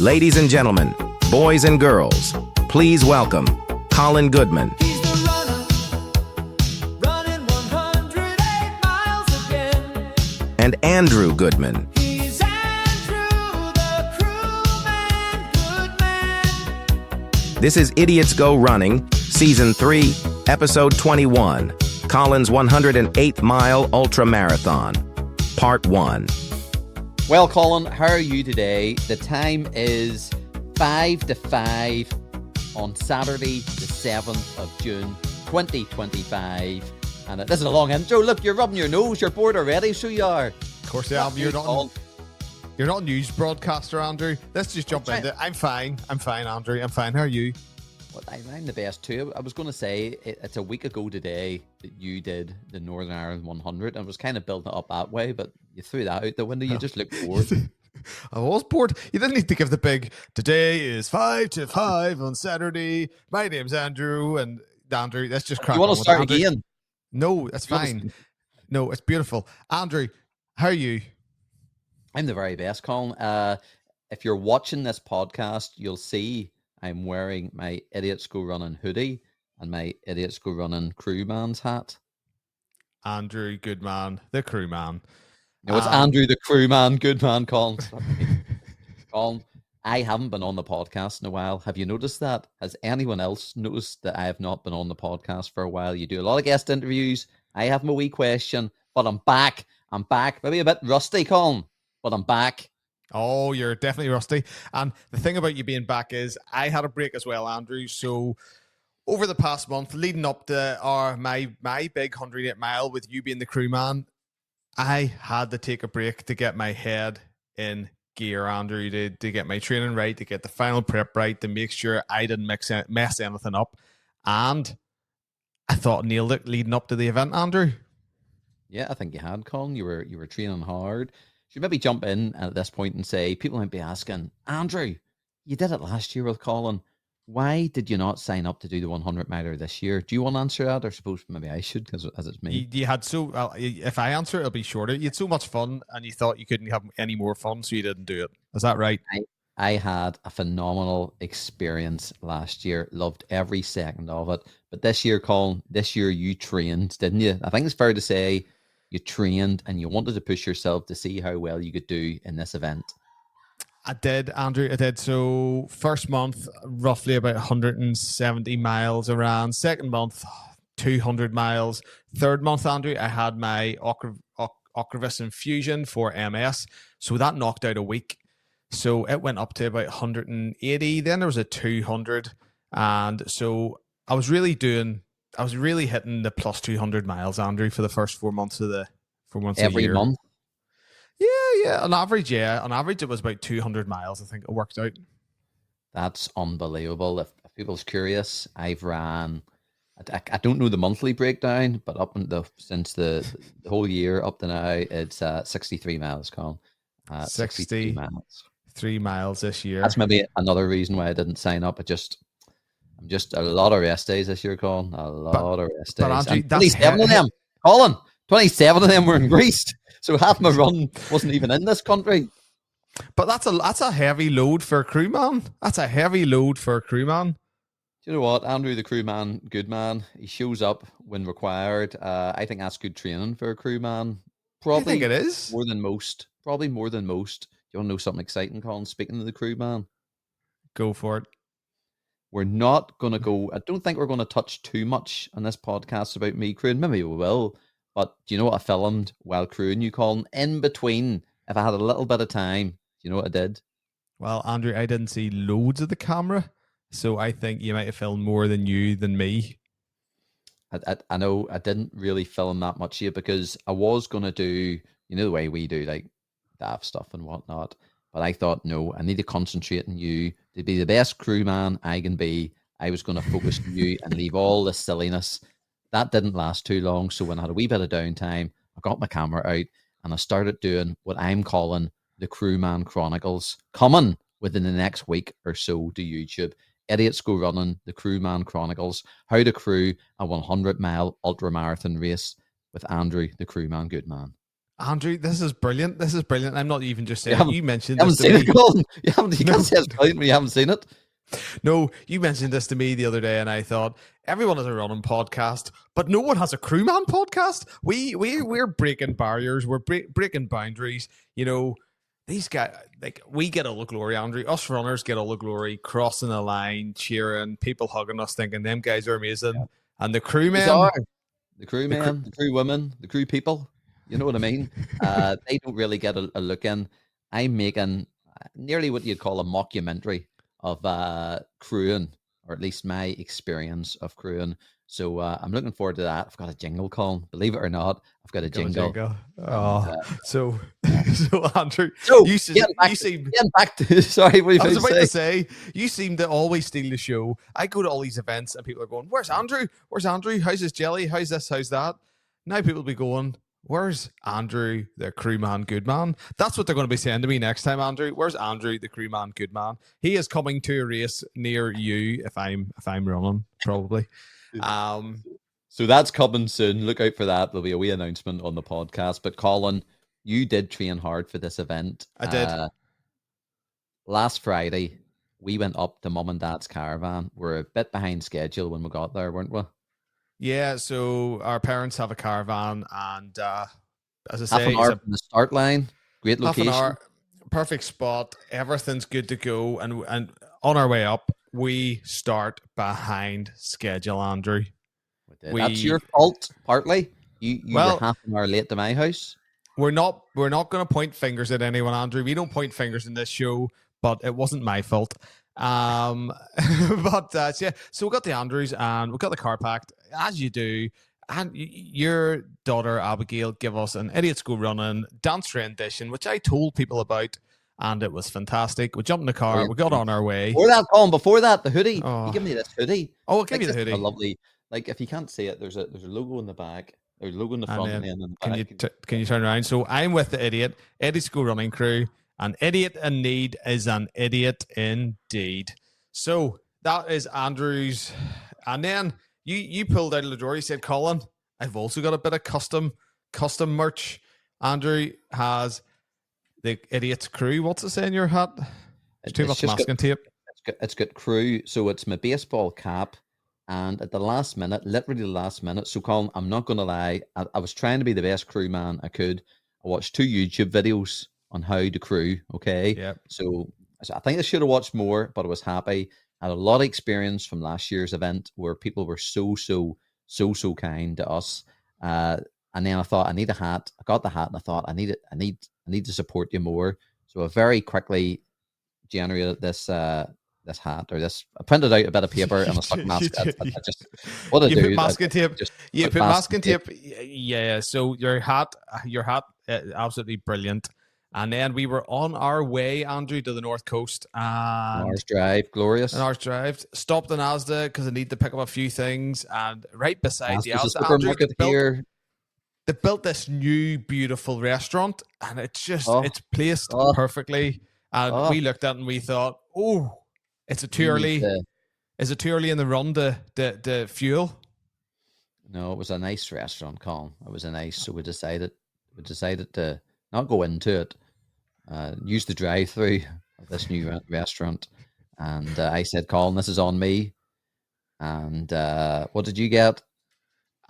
Ladies and gentlemen, boys and girls, please welcome Colin Goodman He's the runner, running 108 miles again. and Andrew Goodman. He's Andrew, the crewman, good man. This is Idiots Go Running, Season 3, Episode 21, Colin's 108-mile ultra marathon, Part 1. Well, Colin, how are you today? The time is 5 to 5 on Saturday, the 7th of June, 2025. And this is a long intro. Look, you're rubbing your nose. You're bored already, so you are. Of course, yeah. You're not a news broadcaster, Andrew. Let's just jump into it. I'm fine, Andrew. I'm fine. How are you? Well, I'm the best too. I was going to say, it's a week ago today that you did the Northern Ireland 100. I was kind of building it up that way, but you threw that out the window. You just looked bored. I was bored. You didn't need to give the big, today is 5 to 5 on Saturday. My name's Andrew. And Andrew, let's just crack on. You want to start Andrew. again? No, that's fine. No, it's beautiful. Andrew, how are you? I'm the very best, Colin. If you're watching this podcast, you'll see I'm wearing my Idiots Go Running hoodie and my Idiots Go Running crewman's hat. Andrew Goodman, the crewman. No, it's Andrew the crewman, good man, Colin. Colin, I haven't been on the podcast in a while. Have you noticed that? Has anyone else noticed that I have not been on the podcast for a while? You do a lot of guest interviews. I have my wee question, but I'm back. I'm back. Maybe a bit rusty, Colin, but I'm back. Oh, you're definitely rusty. And the thing about you being back is I had a break as well, Andrew. So over the past month, leading up to my big 108 mile with you being the crewman, I had to take a break to get my head in gear, Andrew, to get my training right, to get the final prep right, to make sure I didn't mess anything up. And I thought I nailed it leading up to the event, Andrew. Yeah, I think you had, Colin. You were training hard. Should maybe jump in at this point and say, people might be asking, Andrew, you did it last year with Colin. Why did you not sign up to do the 100 miler this year? Do you want to answer that? Or suppose maybe I should, because as it's me. You had if I answer, it'll be shorter. You had so much fun and you thought you couldn't have any more fun, so you didn't do it. Is that right? I had a phenomenal experience last year. Loved every second of it. But this year, Colin, you trained, didn't you? I think it's fair to say you trained and you wanted to push yourself to see how well you could do in this event. I did, Andrew. I did. So first month, roughly about 170 miles around. Second month, 200 miles. Third month, Andrew, I had my Ocrevus infusion for MS. So that knocked out a week. So it went up to about 180. Then there was a 200. And so I was really hitting the plus 200 miles, Andrew, for the first 4 months of the 4 months Every a year. month? Yeah. On average, it was about 200 miles. I think it worked out. That's unbelievable. If people's curious, I've ran, I don't know the monthly breakdown, but since the whole year up to now, it's 63 miles, Colin. 63 miles. 3 miles this year. That's maybe another reason why I didn't sign up. I'm just a lot of rest days this year, Colin. A lot of rest days. Andrew, and 27 of them, Colin, 27 of them were in Greece. So half my run wasn't even in this country. But that's a heavy load for a crewman. Do you know what? Andrew, the crewman, good man. He shows up when required. I think that's good training for a crewman. Probably. I think it is. Probably more than most. Do you want to know something exciting, Colin? Speaking of the crewman. Go for it. We're not going to go... I don't think we're going to touch too much on this podcast about me crewing. Maybe we will. But do you know what I filmed while crewing you, Colin? In between, if I had a little bit of time, do you know what I did? Well, Andrew, I didn't see loads of the camera, so I think you might have filmed more than me. I know I didn't really film that much here because I was going to do, the way we do, like, daft stuff and whatnot. But I thought, no, I need to concentrate on you to be the best crewman I can be. I was going to focus on you and leave all the silliness. That didn't last too long. So when I had a wee bit of downtime, I got my camera out and I started doing what I'm calling the Crewman Chronicles, coming within the next week or so to YouTube. Idiots Go Running, the Crewman Chronicles, how to crew a 100-mile ultramarathon race with Andrew, the crewman, good man. Andrew, this is brilliant. This is brilliant. I'm not even just saying. haven't- You mentioned You haven't this to seen me. it, Colin. You No. can't say it's brilliant when you haven't seen it. No, you mentioned this to me the other day, and I thought everyone has a running podcast, but no one has a crewman podcast. We're breaking barriers. We're breaking boundaries. You know, these guys, like, we get all the glory, Andrew. Us runners get all the glory, crossing the line, cheering, people hugging us, thinking them guys are amazing, and the These crewmen. are the crew The men, the crew women, the crew people. You know what I mean? They don't really get a look in. I'm making nearly what you'd call a mockumentary of crewing, or at least my experience of crewing. So I'm looking forward to that. I've got a jingle, Colin. Believe it or not, I've got a jingle. Oh, so Andrew, So you seem. getting back to sorry, what I are was you about about to say, you seem to always steal the show. I go to all these events and people are going, "Where's Andrew? Where's Andrew? How's his jelly? How's this? How's that?" Now people will be going, "Where's Andrew, the crewman, good man?" That's what they're going to be saying to me next time, Andrew. Where's Andrew, the crewman, good man? He is coming to a race near you if I'm running, probably. So that's coming soon. Look out for that. There'll be a wee announcement on the podcast. But Colin, you did train hard for this event. I did. Last Friday, we went up to Mum and Dad's caravan. We're a bit behind schedule when we got there, weren't we? Yeah, so our parents have a caravan, and as I Half say, an it's hour a from the start line. Great half location. an hour, perfect spot. Everything's good to go, and on our way up, we start behind schedule, Andrew. That's your fault, partly. You Well- were half an hour late to my house. We're not going to point fingers at anyone, Andrew. We don't point fingers in this show, but it wasn't my fault. But yeah, so we got the Andrews and we got the car packed as you do. And your daughter Abigail gave us an Idiot School Running dance rendition, which I told people about, and it was fantastic. We jumped in the car, we got on our way. Before that, Colin, before that, the hoodie. Oh. You give me this hoodie. Oh, I'll give Like, you the this is hoodie. a lovely. Like, if you can't see it, there's a logo in the back. There's a logo in the front and then in the back. Can you turn around? So I'm with the Idiot School Running crew. An idiot in need is an idiot indeed. So that is Andrew's. And then you pulled out of the drawer. You said, "Colin, I've also got a bit of custom merch." Andrew has the Idiot's crew. What's it say in your hat? There's too much just masking tape. It's got crew. So it's my baseball cap. And at the last minute, literally the last minute. So, Colin, I'm not going to lie. I was trying to be the best crewman I could. I watched 2 YouTube videos on how to crew. Okay. Yep. So I think I should have watched more, but I was happy. I had a lot of experience from last year's event where people were so kind to us. And then I thought, I need a hat. I got the hat and I thought, I need to support you more. So I very quickly generated this hat, or this. I printed out a bit of paper and I stuck mask. I just what I You do. put masking tape. just You put put masking tape. Yeah. So your hat, absolutely brilliant. And then we were on our way, Andrew, to the North Coast. And Mars Drive, glorious. an hour's drive. Stopped in Asda because I need to pick up a few things. And right beside the There's a Asda, Andrew, supermarket here. they built this new beautiful restaurant, and it's just it's placed Oh. perfectly. And Oh. we looked at it and we thought, oh, is it too We early? need to- Is it too early in the run to fuel? No, it was a nice restaurant, Colin. It was a nice. So we decided to not go into it. Use the drive-through of this new restaurant, and I said, "Colin, this is on me." And what did you get?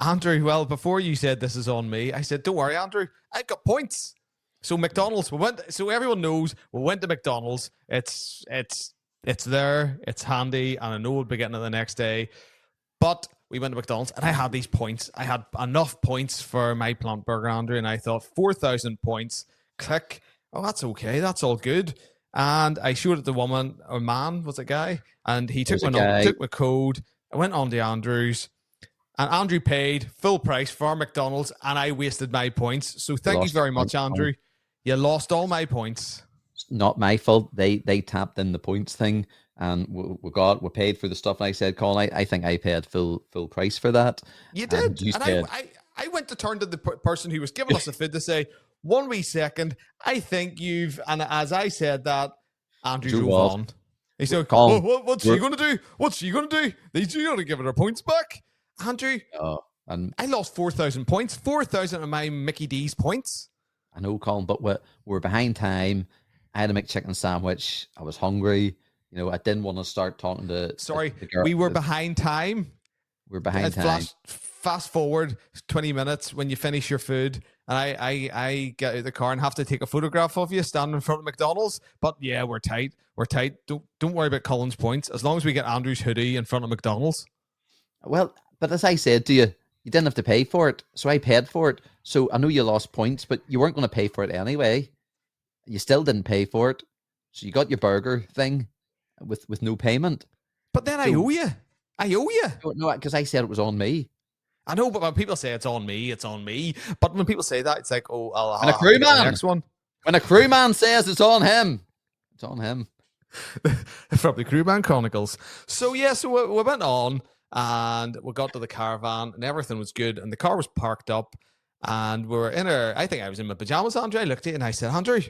Andrew, well, before you said this is on me, I said, don't worry, Andrew, I got points. So McDonald's, so everyone knows we went to McDonald's. It's there, it's handy, and I know we'll be getting it the next day. But we went to McDonald's and I had these points. I had enough points for my plant burger, Andrew, and I thought 4,000 points. Click. Oh, that's okay. That's all good. And I showed it to woman or man, was it a guy? And he took was a guy. took my code. I went on to Andrew's. And Andrew paid full price for McDonald's, and I wasted my points. So thank you lost very much, points, Andrew. You lost all my points. It's not my fault. They tapped in the points thing, and we paid for the stuff. And I said, Colin, I think I paid full price for that. You And did. you And said, I went to turn to the person who was giving us the food to say, 1 wee second, I think you've, and as I said that, Andrew Drew drove off. on. He said, Colin, what's she going to do? What's she going to do? These you got to give her points back. Andrew, and I lost 4,000 points. 4,000 of my Mickey D's points. I know, Colin, but we're behind time. I had a McChicken sandwich. I was hungry. I didn't want to start talking to Sorry, the girl. we were behind time. We're behind time. Fast forward 20 minutes when you finish your food, and I get out of the car and have to take a photograph of you standing in front of McDonald's. But yeah, we're tight. We're tight. Don't worry about Colin's points. As long as we get Andrew's hoodie in front of McDonald's. Well, but as I said to you, you didn't have to pay for it, so I paid for it. So I know you lost points, but you weren't going to pay for it anyway. You still didn't pay for it, so you got your burger thing with no payment. But then I owe you. I owe you. No, because I said it was on me. I know, but when people say it's on me, it's on me. But when people say that, it's like, oh, I'll And a have to get the crewman. next one. When a crewman says it's on him, it's on him. From the Crewman Chronicles. So yeah, so we went on and we got to the caravan and everything was good and the car was parked up and we were in I think I was in my pajamas, Andrew. I looked at it and I said, Andrew,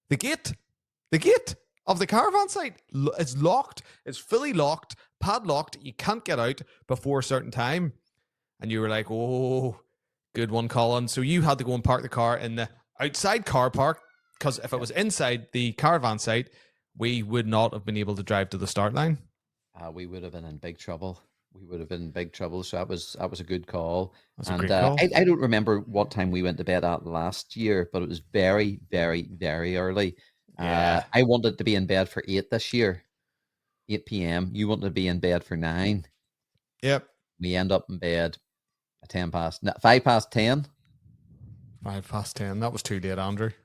the gate of the caravan site, it's locked. It's fully locked, padlocked. You can't get out before a certain time. And you were like, oh, good one, Colin. So you had to go and park the car in the outside car park because if it was inside the caravan site, we would not have been able to drive to the start line. We would have been in big trouble. So that was a good call. That's a great call. I don't remember what time we went to bed at last year, but it was very, very, very early. Yeah. I wanted to be in bed for 8 this year, 8 p.m. You wanted to be in bed for 9. Yep. We end up in bed at 5 past 10. 5 past 10. That was too late, Andrew. It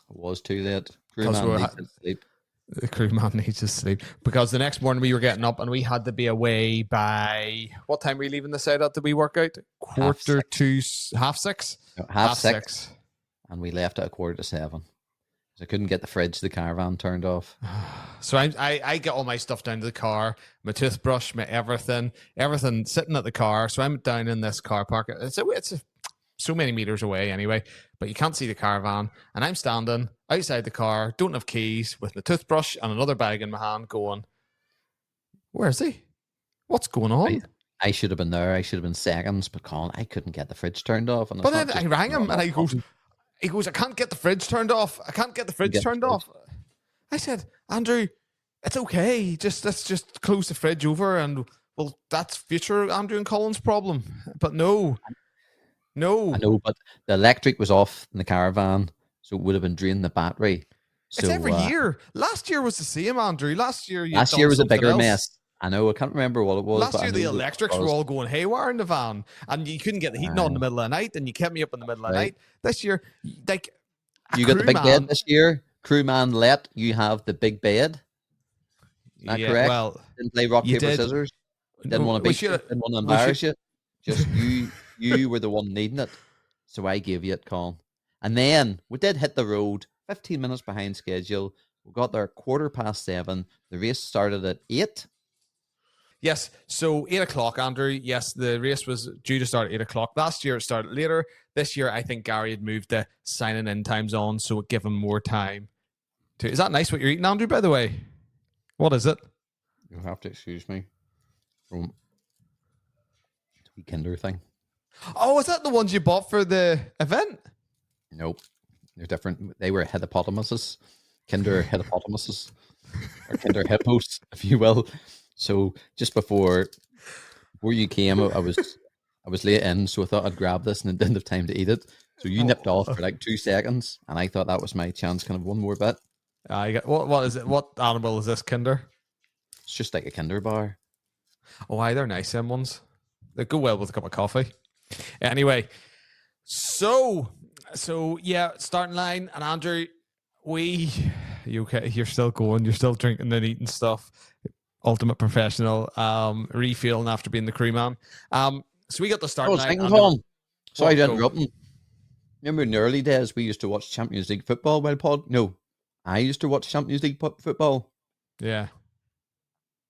was too late. Because Crewman needs to sleep. The crewman needs to sleep. Because the next morning we were getting up and we had to be away by... What time were we leaving the site at? Did we work out? Half 6? No, half six. And we left at 6:45. I couldn't get the fridge, the caravan turned off. So I get all my stuff down to the car, my toothbrush, my everything sitting at the car. So I'm down in this car park. It's so many meters away anyway, but you can't see the caravan. And I'm standing outside the car, don't have keys, with my toothbrush and another bag in my hand going, where is he? What's going on? I should have been there. I should have been seconds, but Colin, I couldn't get the fridge turned off. And but then I rang him and he goes, I can't get the fridge turned off. I said, Andrew, it's okay. Let's just close the fridge over and, well, that's future Andrew and Colin's problem. But no. I know, but the electric was off in the caravan, so it would have been draining the battery. So, it's every year. Last year was the same, Andrew. Last year was a bigger mess. I know, I can't remember what it was. Last year the electrics were all going haywire in the van and you couldn't get the heating on in the middle of the night and you kept me up in the middle of the night. This year, like... You got the big bed this year? Crewman let you have the big bed? Is that correct? Well... Didn't play rock, paper, scissors? Didn't want to didn't want to embarrass you? Just you were the one needing it. So I gave you it, Colin. And then we did hit the road 15 minutes behind schedule. We got there 7:15. The race started at 8. Yes, so 8 o'clock, Andrew. Yes, the race was due to start at 8 o'clock. Last year it started later. This year, I think Gary had moved the signing in times on, so it gave him more time. Is that nice what you're eating, Andrew, by the way? What is it? You'll have to excuse me. From the Kinder thing. Oh, is that the ones you bought for the event? Nope. They're different. They were hippopotamuses. Kinder hippopotamuses. Or Kinder hippos, if you will. So just before you came, I was late in, so I thought I'd grab this and I didn't have time to eat it. So you nipped off for like 2 seconds, and I thought that was my chance, kind of one more bit. What is it? What animal is this, Kinder? It's just like a Kinder bar. Oh, they're nice, them ones. They go well with a cup of coffee. Anyway, so yeah, starting line, and Andrew, you okay? You're still going. You're still drinking and eating stuff. Ultimate professional, refilling after being the crewman. So we got the start line. Sorry to interrupt. Remember in the early days we used to watch Champions League football I used to watch Champions League football. Yeah.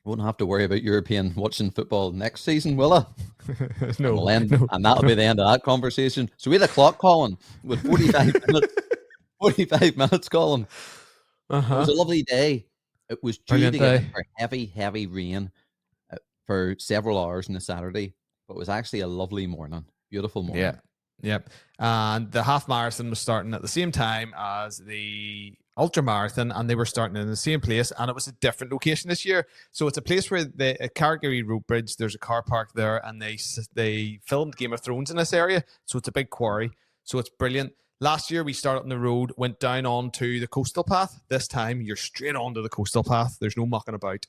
Won't have to worry about European watching football next season, will I? No. And that'll be the end of that conversation. So we had a clock, Colin, with 45 minutes. 45 minutes, Colin. Uh-huh. It was a lovely day. It was due to get for heavy, heavy rain for several hours on a Saturday, but it was actually a lovely morning. Beautiful morning. Yeah. Yep. And the half marathon was starting at the same time as the ultra marathon, and they were starting in the same place, and it was a different location this year. So it's a place where the Carrigarie Road Bridge, there's a car park there, and they filmed Game of Thrones in this area. So it's a big quarry. So it's brilliant. Last year we started on the road, went down onto the coastal path. This time you're straight onto the coastal path. There's no mucking about.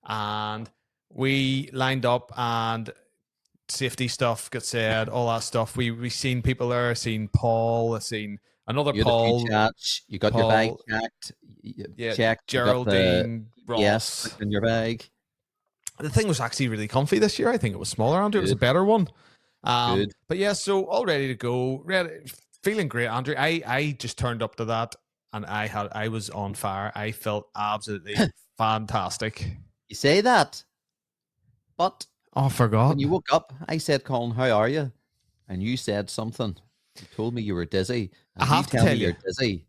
And we lined up, and safety stuff got said, all that stuff. We seen people there, seen Paul, seen another You had a Paul, few chats. You got your bag Paul, checked. yeah, Checked. You got the Geraldine, yes Ross. in your bag. The thing was actually really comfy this year. I think it was smaller, Andrew. It was a Good. better one. Good. But yeah, so all ready to go. Ready, feeling great, Andrew. I just turned up to that, and I was on fire. I felt absolutely fantastic. You say that, but Oh, I forgot. when you woke up, I said, "Colin, how are you?" And you said something. You told me you were dizzy. And I have to tell tell me you. you're dizzy.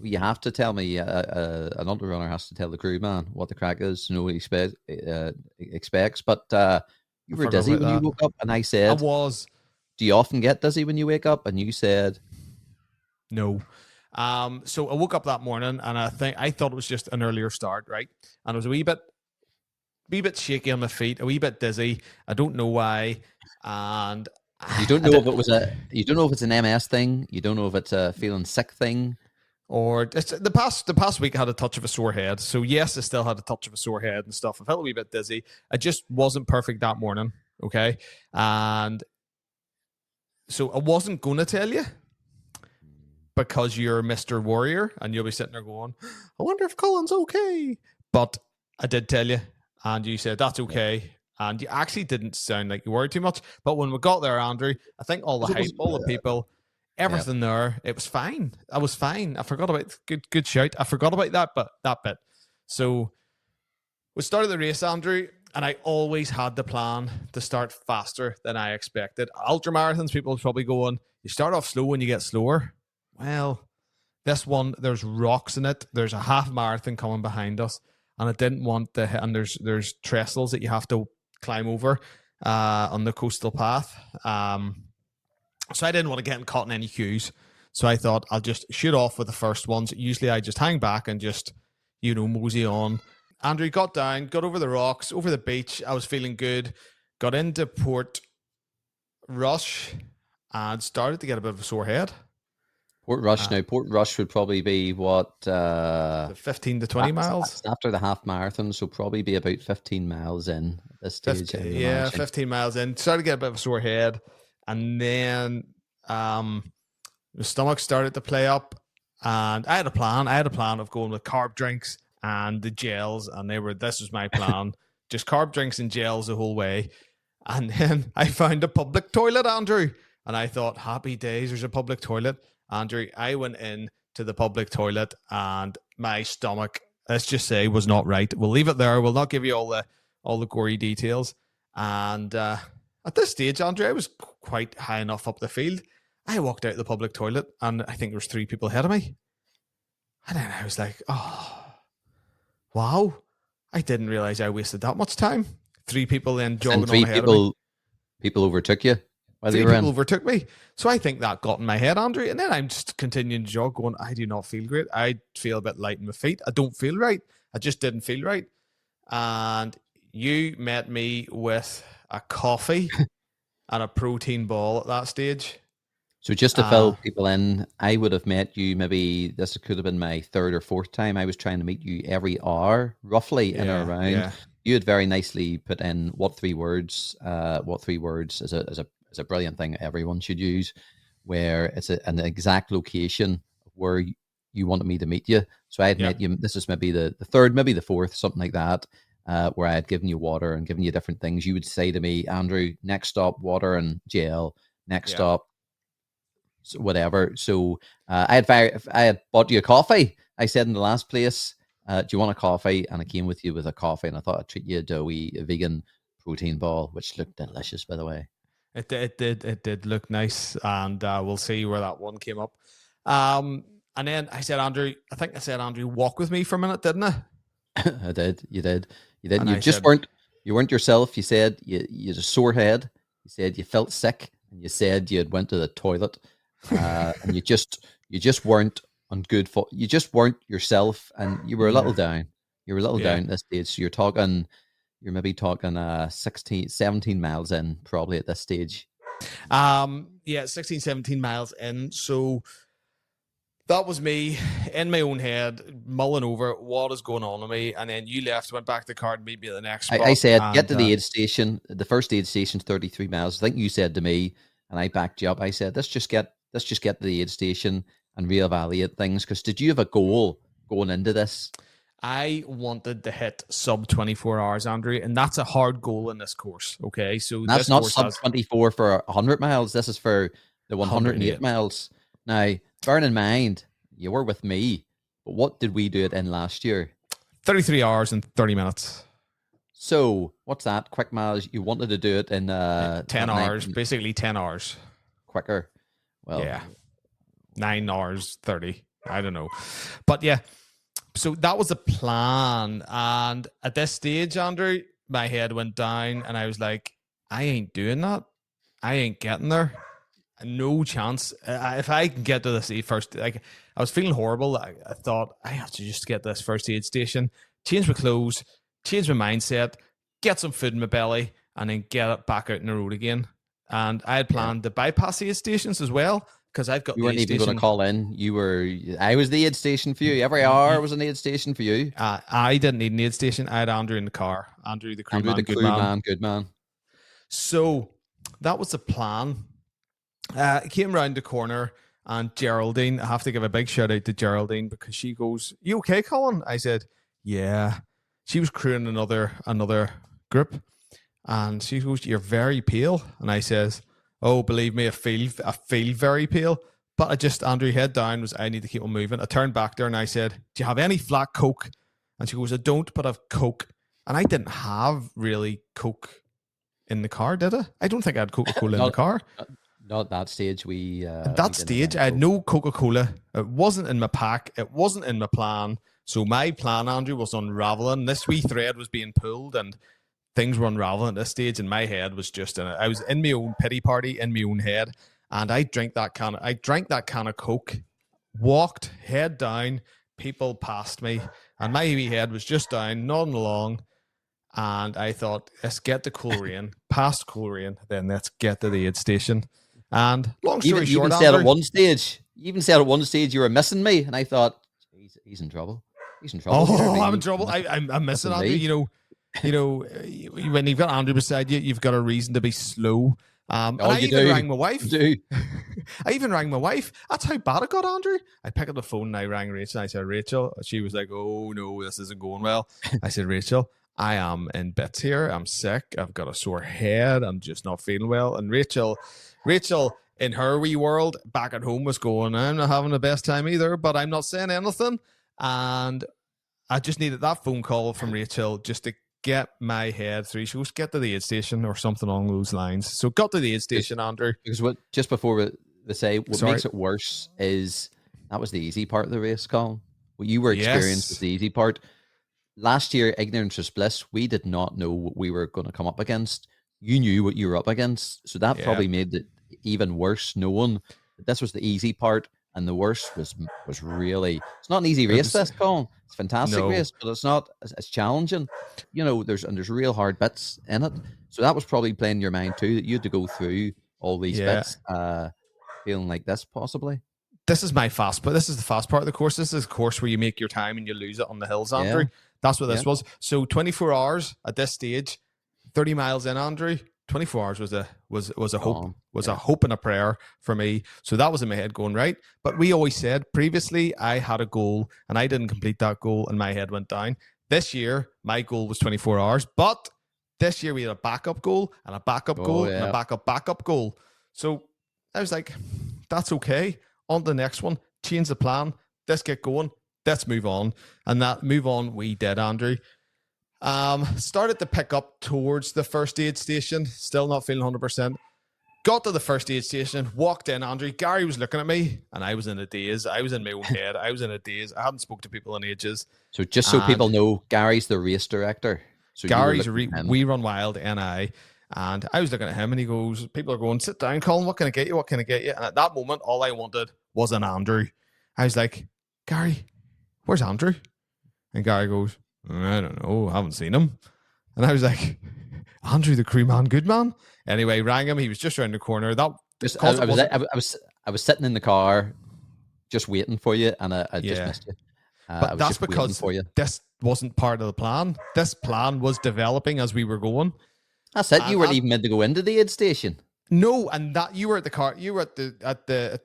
You have to tell me. An ultra runner has to tell the crew man what the crack is, to know what he expects. But you were forgot dizzy about when you that. woke up, and I I said, was. "Do you often get dizzy when you wake up?" And you said, No. So I woke up that morning, and I thought it was just an earlier start, right? And I was a wee bit shaky on my feet, a wee bit dizzy. I don't know why. And "You don't I know did- if it was you don't know if it's an MS thing. You don't know if it's a feeling sick thing." or it's, the past week I had a touch of a sore head. So yes, I still had a touch of a sore head and stuff. I felt a wee bit dizzy. I just wasn't perfect that morning. Okay. And so I wasn't gonna tell you, because you're Mr. Warrior and you'll be sitting there going, I wonder if Colin's okay. But I did tell you, and you said that's okay. And you actually didn't sound like you worried too much. But when we got there, Andrew, I think all the It hype, was- all the people, everything there, it was fine. I was fine. I forgot about good shout. I forgot about that bit. So we started the race, Andrew, and I always had the plan to start faster than I expected. Ultra marathons, people are probably going, you start off slow and you get slower. Well, this one, there's rocks in it. There's a half marathon coming behind us, and I didn't want to. And there's trestles that you have to climb over on the coastal path. So I didn't want to get caught in any queues. So I thought I'll just shoot off with the first ones. Usually I just hang back and just, mosey on. Andrew got down, got over the rocks, over the beach. I was feeling good. Got into Port Rush and started to get a bit of a sore head. Port Rush now. Port Rush would probably be what The 15 to 20 miles. That's after the half marathon, so probably be about 15 miles in at this stage. I would imagine. 15 miles in. Started to get a bit of a sore head. And then the stomach started to play up. And I had a plan. I had a plan of going with carb drinks and the gels. And this was my plan. Just carb drinks and gels the whole way. And then I found a public toilet, Andrew. And I thought, happy days, there's a public toilet. Andrew, I went in to the public toilet and my stomach, let's just say, was not right. We'll leave it there. We'll not give you all the gory details. And at this stage, Andrew, I was quite high enough up the field. I walked out of the public toilet, and I think there was 3 people ahead of me. And then I was like, oh, wow. I didn't realize I wasted that much time. 3 people then jogging And three on ahead of me. people overtook you while 3 you were people in. overtook me. So I think that got in my head, Andrew. And then I'm just continuing to jog, going, I do not feel great. I feel a bit light in my feet. I don't feel right. I just didn't feel right. And you met me with a coffee and a protein ball at that stage. So just to fill people in, I would have met you maybe, this could have been my 3rd or 4th time. I was trying to meet you every hour, roughly, in or around. Yeah. You had very nicely put in what 3 words is a brilliant thing everyone should use, where it's an exact location where you wanted me to meet you. So I had met you, this is maybe the 3rd, maybe the 4th, something like that, where I had given you water and given you different things. You would say to me, Andrew, next stop, water and gel, next stop, whatever. So I had bought you a coffee. I said in the last place, do you want a coffee? And I came with you with a coffee, and I thought I'd treat you to a vegan protein ball, which looked delicious, by the way. It did look nice, and we'll see where that one came up. And then I said, Andrew, walk with me for a minute, didn't I? I did. You did. And You I just said- weren't. You weren't yourself. You said you had a sore head. You said you felt sick, and you said you had went to the toilet, and you just weren't on good foot. You just weren't yourself, and you were a little down. You were a little Yeah. down at this stage. So you're maybe talking 16, 17 miles in probably at this stage. Yeah, 16, 17 miles in. So that was me in my own head, mulling over what is going on with me. And then you left, went back to the car and meet me at the next spot. I said, and, get to the aid station. The first aid station's 33 miles. I think you said to me, and I backed you up. I said, let's just get to the aid station and reevaluate things. Because did you have a goal going into this? I wanted to hit sub 24 hours, Andrew, and that's a hard goal in this course. Okay, so That's this not course sub has 24 for 100 miles. This is for the 108 miles. Now, bearing in mind, you were with me, but what did we do it in last year? 33 hours and 30 minutes. So, what's that? Quick miles. You wanted to do it in 10 hours, basically 10 hours. quicker. Well, Yeah. 9 hours, 30. I don't know. But yeah, so that was the plan. And at this stage, Andrew, my head went down and I was like, I ain't doing that. I ain't getting there. No chance. If I can get to this first, like, I was feeling horrible. I thought I have to just get to this first aid station, change my clothes, change my mindset, get some food in my belly, and then get it back out in the road again. And I had planned to bypass the aid stations as well because I've got. You the weren't aid even going station. to call in. I was the aid station for you. Every hour was an aid station for you. I didn't need an aid station. I had Andrew in the car. Andrew, the crew Andrew, man, the good crew man. man, good man. So that was the plan. Came around the corner and Geraldine, I have to give a big shout out to Geraldine because she goes, "You okay, Colin?" I said, "Yeah." She was crewing another group and she goes, "You're very pale." And I says, "Oh, believe me, I feel very pale." But I just, Andrew, head down, was I need to keep on moving. I turned back there and I said, "Do you have any flat Coke?" And she goes, "I don't, but I've Coke." And I didn't have really Coke in the car, did I? I don't think I had Coca-Cola in the car. Not that stage. At that stage, I had no Coca-Cola. It wasn't in my pack. It wasn't in my plan. So my plan, Andrew, was unraveling. This wee thread was being pulled and things were unraveling at this stage. And my head was just in it. I was in my own pity party, in my own head. And I drank that can of Coke, walked head down. People passed me. And my wee head was just down, nodding along. And I thought, let's get to Coleraine, past Coleraine, then let's get to the aid station. And long story short, you even said at one stage you were missing me, and I thought, he's in trouble. He's in trouble. Oh, I'm in trouble. I'm missing Andrew. You know, when you've got Andrew beside you, you've got a reason to be slow. And I even rang my wife. I even rang my wife. That's how bad it got, Andrew. I picked up the phone and I rang Rachel. And I said, "Rachel." She was like, "Oh no, this isn't going well." I said, "Rachel, I am in bits here. I'm sick. I've got a sore head. I'm just not feeling well." And Rachel, in her wee world back at home was going, "I'm not having the best time either, but I'm not saying anything." And I just needed that phone call from Rachel just to get my head through. She goes, "Get to the aid station," or something along those lines. So got to the aid station, Andrew. Because just before they say, what makes it worse is that was the easy part of the race, Colin. What you were experienced was the easy part. Last year, ignorance was bliss. We did not know what we were going to come up against. You knew what you were up against. So that probably made it even worse, knowing that this was the easy part and the worst was really, it's not an easy race, this, Colin. It's a fantastic race, but it's not, it's challenging. You know, there's real hard bits in it. So that was probably playing in your mind too, that you had to go through all these bits, feeling like this possibly. This is my fast, but this is the fast part of the course. This is a course where you make your time and you lose it on the hills, Andrew. That's what this was. So 24 hours at this stage, 30 miles in, Andrew. 24 hours was a hope, a hope and a prayer for me. So that was in my head going, right. But we always said previously I had a goal and I didn't complete that goal and my head went down. This year, my goal was 24 hours, but this year we had a backup goal and a backup goal and a backup goal. So I was like, that's okay. On to the next one, change the plan. Let's get going. Let's move on. And that move on we did, Andrew. Started to pick up towards the first aid station. Still not feeling 100%. Got to the first aid station. Walked in, Andrew. Gary was looking at me, and I was in a daze. I was in my own head. I was in a daze. I hadn't spoke to people in ages. So just so people know, Gary's the race director. So Gary's We Run Wild, NI. And I was looking at him and he goes, people are going, sit down, Colin, what can I get you? What can I get you? And at that moment, all I wanted was an Andrew. I was like, Gary, where's Andrew? And Gary goes, I don't know, I haven't seen him. And I was like, Andrew, the crew man, good man. Anyway, rang him. He was just around the corner. I was sitting in the car just waiting for you, and I just missed you. I But was that's just waiting because for you. this wasn't part of the plan. This plan was developing as we were going. That's it. You weren't even meant to go into the aid station. No, and that you were at the car. You were at the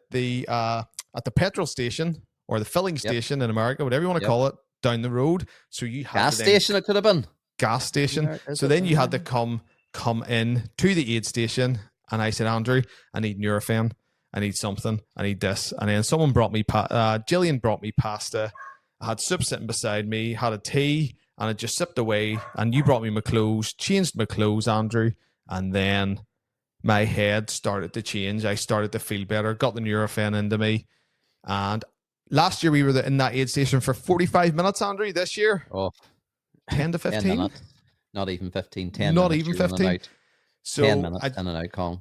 petrol station or the filling station in America, whatever you want to call it, down the road. So you had Gas station. It could have been gas station. So then you had to come in to the aid station, and I said, Andrew, I need Nurofen. I need something. I need this. And then someone brought me, Jillian brought me pasta. I had soup sitting beside me, had a tea, and I just sipped away. And you brought me my clothes, changed my clothes, Andrew. And then my head started to change. I started to feel better, got the Nurofen into me. And last year we were in that aid station for 45 minutes, Andrew. This year, 10 to 15. 10 minutes. Not even 15. 10 Not minutes, even 15. So 10 minutes in and out, Colin.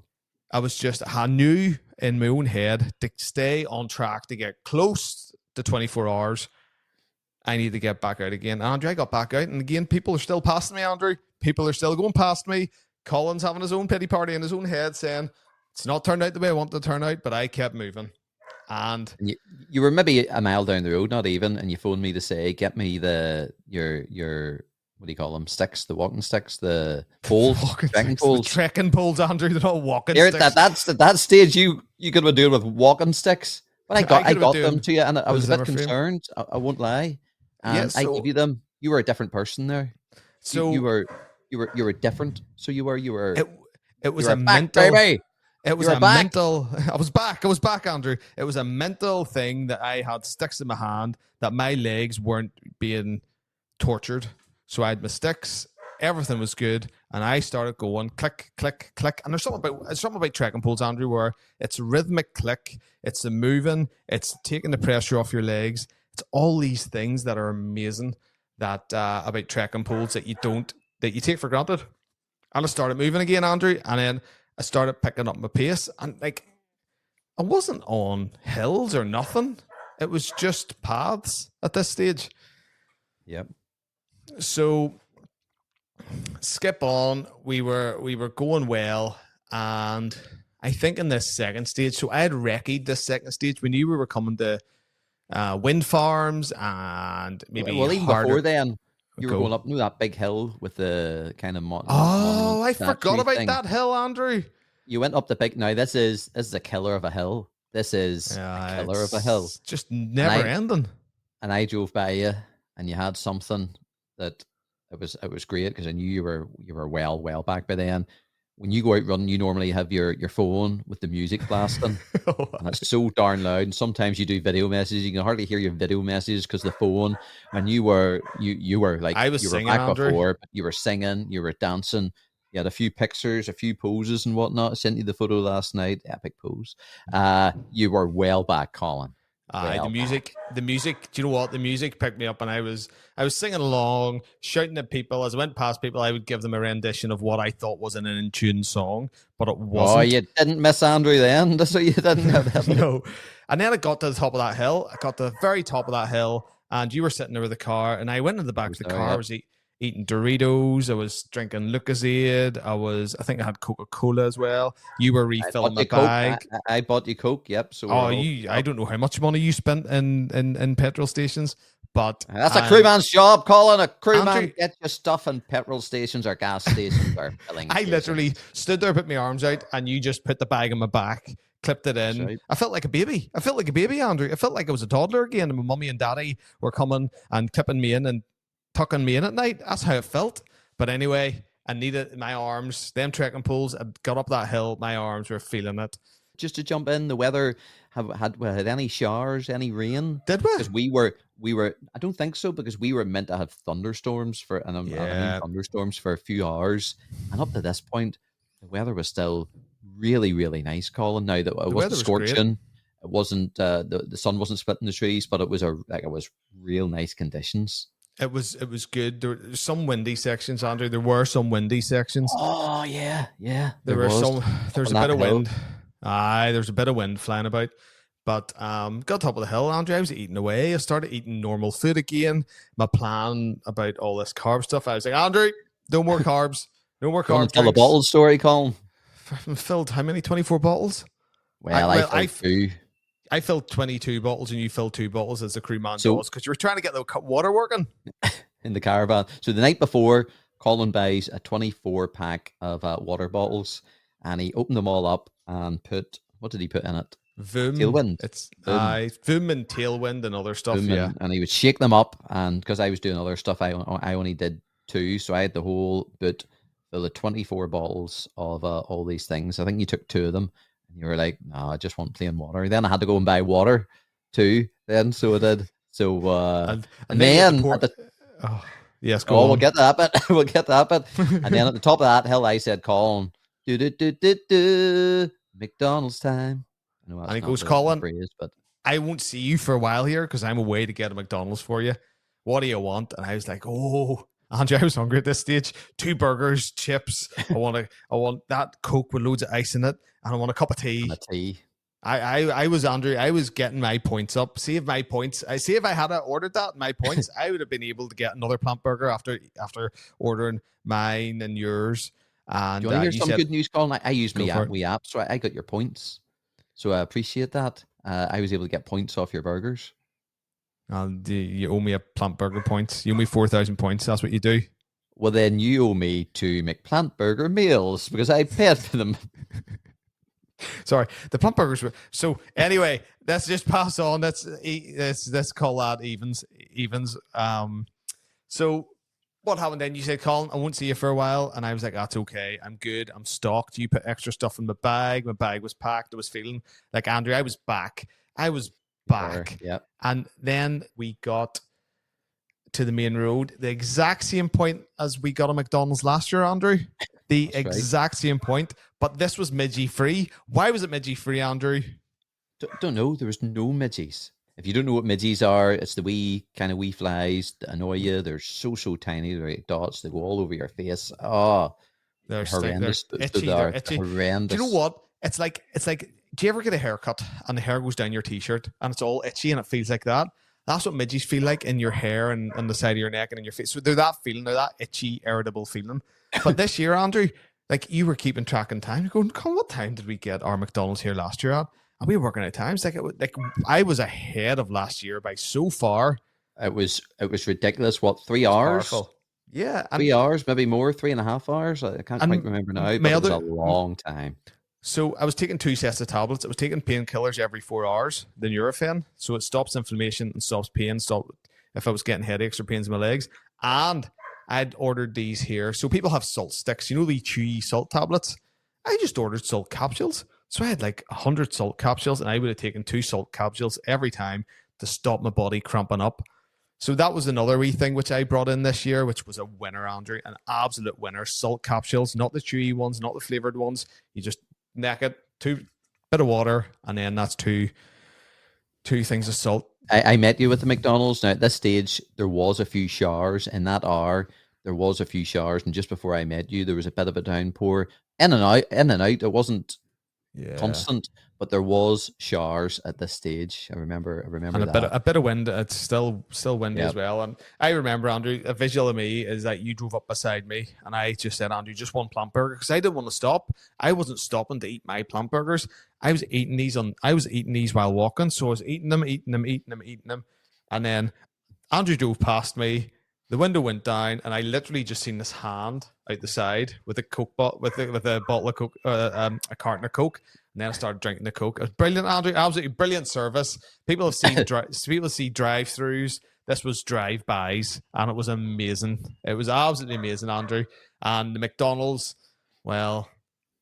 I knew in my own head to stay on track to get close to 24 hours. I need to get back out again. Andrew, I got back out, and again, people are still passing me, Andrew. People are still going past me. Colin's having his own pity party in his own head, saying, it's not turned out the way I want it to turn out, but I kept moving. And you were maybe a mile down the road, not even, and you phoned me to say, get me your what do you call them? Sticks, the walking sticks, the poles, trekking poles. The trekking poles, Andrew. They're not walking sticks. At that stage, you could have been doing with walking sticks. But I got them to you, and I was a bit concerned. I won't lie. And I gave you them. You were a different person there. So you were different. So you were. It was you were a back, mental. baby. It was a mental. I was back, Andrew. It was a mental thing that I had sticks in my hand, that my legs weren't being tortured. So I had my sticks, everything was good, and I started going click, click, click. And there's something about trekking poles, Andrew, where it's a rhythmic click, it's the moving, it's taking the pressure off your legs. It's all these things that are amazing that about trekking poles that you take for granted. And I started moving again, Andrew, and then I started picking up my pace, and like I wasn't on hills or nothing. It was just paths at this stage. Yep. So skip on. We were going well, and I think in this second stage, so I had recce'd this second stage. We knew we were coming to wind farms and maybe even before then, you were going up that big hill with the kind of I forgot about that hill, Andrew. You went up the big. Now this is a killer of a hill. This is a killer of a hill. Just never ending. And I drove by you, and you had something that it was great because I knew you were well back by then. When you go out running, you normally have your phone with the music blasting, and it's so darn loud. And sometimes you do video messages, you can hardly hear your video messages because the phone. And you were like I was you singing, were back Andrew. before, but you were singing, you were dancing. You had a few pictures, a few poses, and whatnot. I sent you the photo last night. Epic pose. You were well back, Colin. The music. Do you know what? The music picked me up, and I was singing along, shouting at people. As I went past people, I would give them a rendition of what I thought was an in-tune song, but it wasn't. Oh, you didn't miss Andrew then. That's what you didn't have. No. And then I got to the top of that hill. I got to the very top of that hill, and you were sitting there with the car, and I went in the back of the car. I was eating Doritos. I was drinking Lucozade. I think I had Coca-Cola as well. You were refilling the bag. I bought you Coke. Yep. So I don't know how much money you spent in petrol stations, but that's a crewman's job, Colin. A crewman get your stuff in petrol stations or gas stations or filling stations. Literally stood there, put my arms out, and you just put the bag on my back, clipped it in. Right. I felt like a baby. Andrew. I felt like I was a toddler again, and my mummy and daddy were coming and clipping me in and tucking me in at night. That's how it felt. But anyway, I needed my arms, them trekking poles. I got up that hill, my arms were feeling it. Just to jump in, the weather had any showers, any rain? Did we? Because we were. I don't think so, because we were meant to have thunderstorms I mean thunderstorms for a few hours, and up to this point, the weather was still really, really nice, Colin. Now that it wasn't scorching, it wasn't the sun wasn't splitting the trees, but it was real nice conditions. It was good. There were some windy sections, Andrew. There were some windy sections. Oh yeah, yeah. There were was. some. There's a On bit that of hill. wind. Aye, there's a bit of wind flying about. But got top of the hill, Andrew. I was eating away. I started eating normal food again. My plan about all this carb stuff. I was like, Andrew, no more carbs. No more Do you want carb to tell the drinks. bottle story, Colin? Filled how many? 24 bottles? Well, I filled two. I filled 22 bottles and you filled 2 bottles as the crewman So- does because you were trying to get the water working. In the caravan. So the night before, Colin buys a 24 pack of water bottles, and he opened them all up and put, what did he put in it? Voom. Tailwind. It's Voom. Voom and tailwind and other stuff. Boom, Yeah. and he would shake them up, and because I was doing other stuff, I only did 2, so I had the whole boot full of 24 bottles of all these things. I think you took 2 of them, and you were like, "No, I just want plain water." Then I had to go and buy water too. Then so I did. So and you then had to pour- at the, Oh, yes, go oh, on. we'll get to that bit. We'll get to that bit. And then at the top of that hill, I said, "Colin, do McDonald's time." I know that's And he not goes, the "Colin, phrase, but I won't see you for a while here because I'm away to get a McDonald's for you. What do you want?" And I was like, "Oh, Andrew, I was hungry at this stage. 2 burgers, chips. I want that Coke with loads of ice in it, and I want a cup of tea." and a tea. I was Andrew. I was getting my points up. See if I had ordered that my points, I would have been able to get another plant burger after ordering mine and yours. And Do you want to hear you some said- good news, Colin? I use Go for it. my app, so I got your points. So I appreciate that. I was able to get points off your burgers. And you owe me a plant burger points. You owe me 4,000 points. That's what you do. Well, then you owe me 2 McPlant burger meals because I paid for them. Sorry, the plant burgers were so. Anyway, let's just pass on. Let's call that evens. So what happened then? You said, "Colin, I won't see you for a while," and I was like, "That's okay. I'm good. I'm stocked." You put extra stuff in my bag. My bag was packed. I was feeling like Andrew. I was back. Yeah. And then we got to the main road, the exact same point as we got a McDonald's last year, Andrew. The That's right. exact same point, but this was midgie free. Why was it midgie free, Andrew? Don't know. There was no midgies. If you don't know what midgies are, it's the wee flies that annoy you. They're so tiny. They're like dots. They go all over your face. Oh, They're horrendous. They're They itchy. are They're itchy. horrendous. Do you know what? It's like. Do you ever get a haircut and the hair goes down your t-shirt and it's all itchy and it feels like that? That's what midgies feel like in your hair and on the side of your neck and in your face. So they're that feeling. They're that itchy, irritable feeling. But this year, Andrew, like you were keeping track in time. You're going, "Come, what time did we get our McDonald's here last year at?" And we were working out times. Like I was ahead of last year by so far. It was ridiculous. What, 3 hours? Powerful. Yeah. And 3 hours, maybe more, 3.5 hours. I can't And quite remember now, but my it was a other- long time. so I was taking 2 sets of tablets. I was taking painkillers every 4 hours, the Nurofen. So it stops inflammation and stops pain. Stop if I was getting headaches or pains in my legs. And I'd ordered these here. So people have salt sticks. You know the chewy salt tablets? I just ordered salt capsules. So I had like 100 salt capsules and I would have taken 2 salt capsules every time to stop my body cramping up. So that was another wee thing which I brought in this year, which was a winner, Andrew. An absolute winner. Salt capsules, not the chewy ones, not the flavored ones. You just neck it, 2 bit of water, and then that's two things of salt. I met you with the McDonald's. Now, at this stage, there was a few showers in that hour. There was a few showers, and just before I met you, there was a bit of a downpour. In and out, in and out. It wasn't constant, but there was showers at this stage. I remember And that. a bit of wind. It's still windy Yep. as well. And I remember, Andrew, a visual of me is that you drove up beside me, and I just said, "Andrew, just one plant burger," because I didn't want to stop. I wasn't stopping to eat my plant burgers. I was eating these while walking, so I was eating them, and then Andrew drove past me. The window went down, and I literally just seen this hand out the side with a Coke bottle, with a bottle of Coke, a carton of Coke. And then I started drinking the Coke. It was brilliant, Andrew. Absolutely brilliant service. People have seen people see drive-throughs. This was drive-bys, and it was amazing. It was absolutely amazing, Andrew. And the McDonald's, well,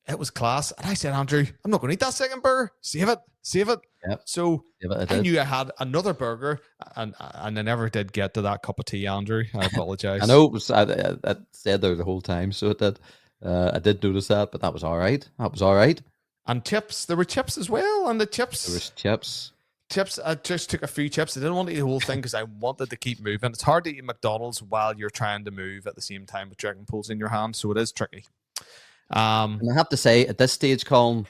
it was class. And I said, "Andrew, I'm not going to eat that second burger. Save it. Yep. So Yeah, but I did. knew I had another burger, and I never did get to that cup of tea, Andrew. I apologize. I know it was. I said there the whole time, so it did. I did notice that, but that was all right. That was all right. And chips. There were chips as well, and the chips. There was chips. chips. I just took a few chips. I didn't want to eat the whole thing because I wanted to keep moving. It's hard to eat McDonald's while you're trying to move at the same time with dragon pools in your hand, so it is tricky. And I have to say, at this stage, Colin,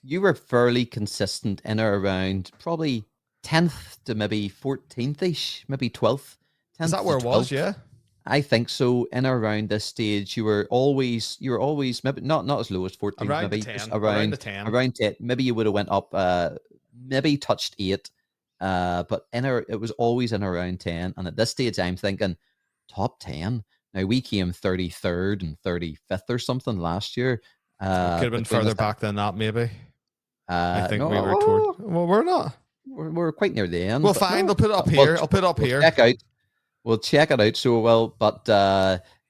you were fairly consistent in or around probably 10th to maybe 14th-ish, maybe 12th. Is that where it was? Yeah. I think so. In or around this stage, you were always maybe not as low as 14, Around maybe the 10. just Around the 10. around 10. Maybe you would have went up, maybe touched 8, but it was always in around 10. And at this stage, I'm thinking top 10. Now we came 33rd and 35th or something last year. Could have been further back than that, maybe. I think we were toward. Well, we're not. We're quite near the end. Well, fine. I'll put it up here. I'll put it up here. Check out. We'll check it out. So well, but